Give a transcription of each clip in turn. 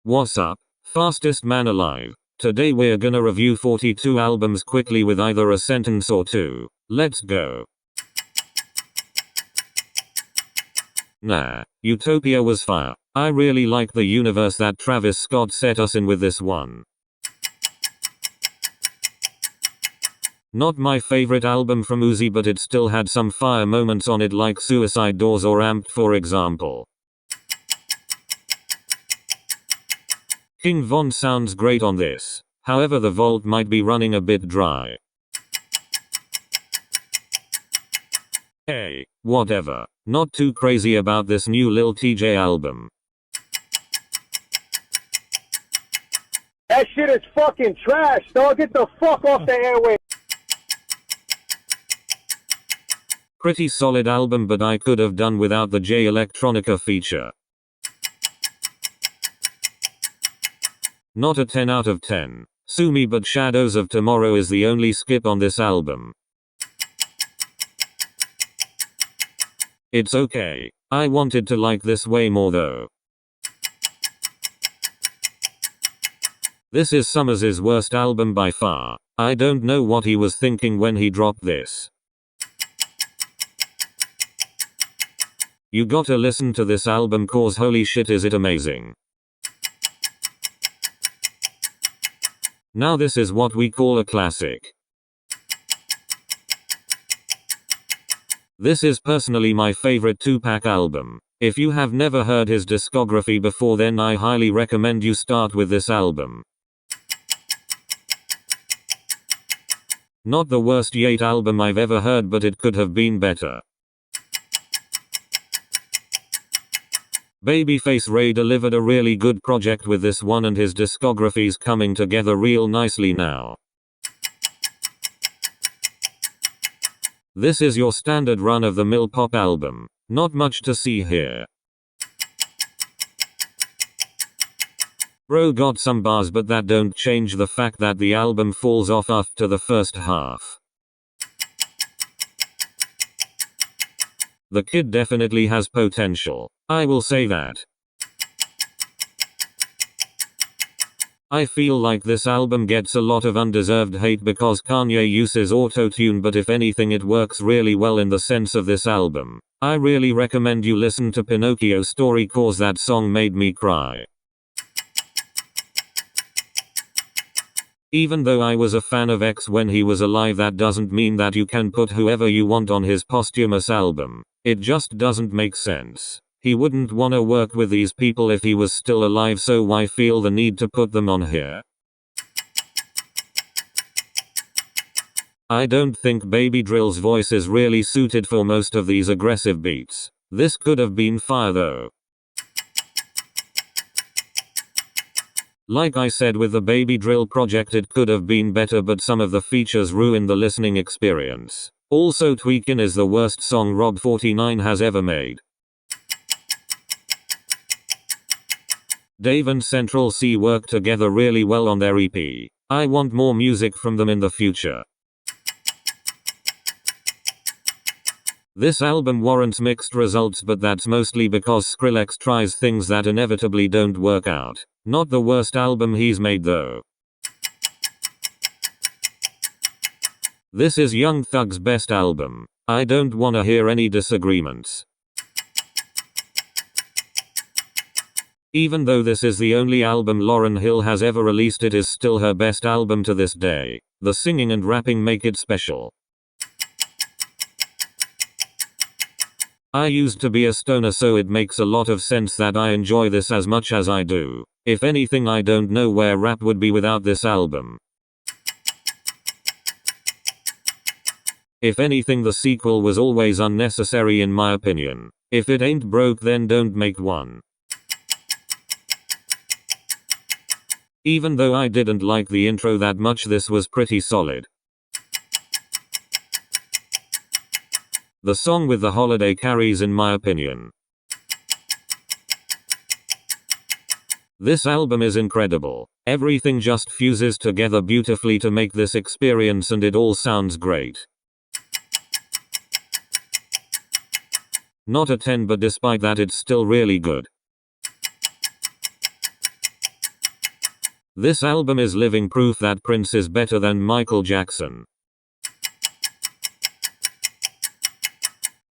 What's up, fastest man alive? Today we're gonna review 42 albums quickly with either a sentence or two. Let's go. Nah, Utopia was fire. I really like the universe that Travis Scott set us in with this one. Not my favorite album from Uzi, but it still had some fire moments on it, like Suicide Doors or Amped for example. King Von sounds great on this. However, the vault might be running a bit dry. Hey, whatever. Not too crazy about this new Lil TJ album. That shit is fucking trash, dog. Get the fuck off the airway. Pretty solid album, but I could have done without the J Electronica feature. Not a 10 out of 10. Sue me, but Shadows of Tomorrow is the only skip on this album. It's okay. I wanted to like this way more though. This is Summers' worst album by far. I don't know what he was thinking when he dropped this. You gotta listen to this album cause holy shit is it amazing. Now this is what we call a classic. This is personally my favorite Tupac album. If you have never heard his discography before, then I highly recommend you start with this album. Not the worst Yate album I've ever heard, but it could have been better. Babyface Ray delivered a really good project with this one, and his discography's coming together real nicely now. This is your standard run-of-the-mill pop album. Not much to see here. Bro got some bars, but that don't change the fact that the album falls off after the first half. The kid definitely has potential. I will say that. I feel like this album gets a lot of undeserved hate because Kanye uses auto-tune, but if anything it works really well in the sense of this album. I really recommend you listen to Pinocchio Story cause that song made me cry. Even though I was a fan of X when he was alive, that doesn't mean that you can put whoever you want on his posthumous album. It just doesn't make sense. He wouldn't wanna work with these people if he was still alive, so why feel the need to put them on here? I don't think Baby Drill's voice is really suited for most of these aggressive beats. This could have been fire though. Like I said with the Baby Drill project, it could have been better, but some of the features ruin the listening experience. Also, Tweakin' is the worst song Rob 49 has ever made. Dave and Central C work together really well on their EP. I want more music from them in the future. This album warrants mixed results, but that's mostly because Skrillex tries things that inevitably don't work out. Not the worst album he's made though. This is Young Thug's best album. I don't wanna hear any disagreements. Even though this is the only album Lauryn Hill has ever released, it is still her best album to this day. The singing and rapping make it special. I used to be a stoner, so it makes a lot of sense that I enjoy this as much as I do. If anything, I don't know where rap would be without this album. If anything, the sequel was always unnecessary in my opinion. If it ain't broke, then don't make one. Even though I didn't like the intro that much, this was pretty solid. The song with the holiday carries in my opinion. This album is incredible. Everything just fuses together beautifully to make this experience, and it all sounds great. Not a 10, but despite that it's still really good. This album is living proof that Prince is better than Michael Jackson.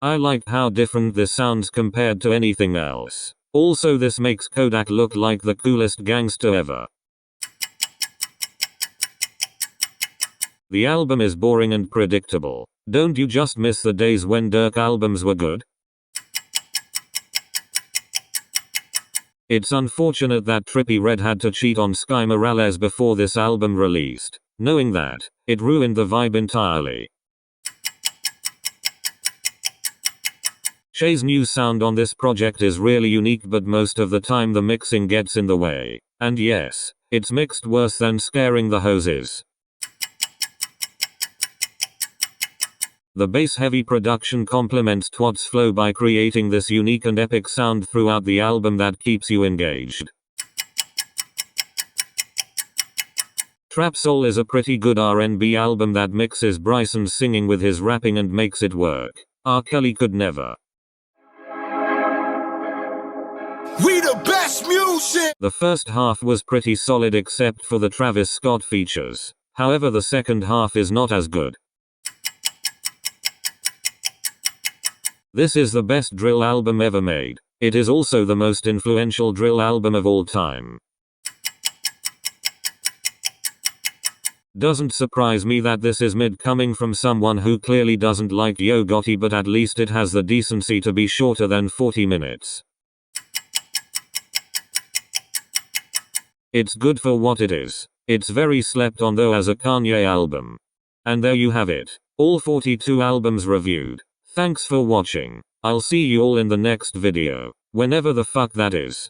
I like how different this sounds compared to anything else. Also, this makes Kodak look like the coolest gangster ever. The album is boring and predictable. Don't you just miss the days when Dirk albums were good? It's unfortunate that Trippie Redd had to cheat on Sky Morales before this album released. Knowing that, it ruined the vibe entirely. Shay's new sound on this project is really unique, but most of the time the mixing gets in the way. And yes, it's mixed worse than Scaring the Hoses. The bass-heavy production complements Twat's flow by creating this unique and epic sound throughout the album that keeps you engaged. Trap Soul is a pretty good R&B album that mixes Bryson's singing with his rapping and makes it work. R. Kelly could never. We the best music! The first half was pretty solid except for the Travis Scott features. However, the second half is not as good. This is the best drill album ever made. It is also the most influential drill album of all time. Doesn't surprise me that this is mid coming from someone who clearly doesn't like Yo Gotti, but at least it has the decency to be shorter than 40 minutes. It's good for what it is. It's very slept on though as a Kanye album. And there you have it. All 42 albums reviewed. Thanks for watching. I'll see you all in the next video. Whenever the fuck that is.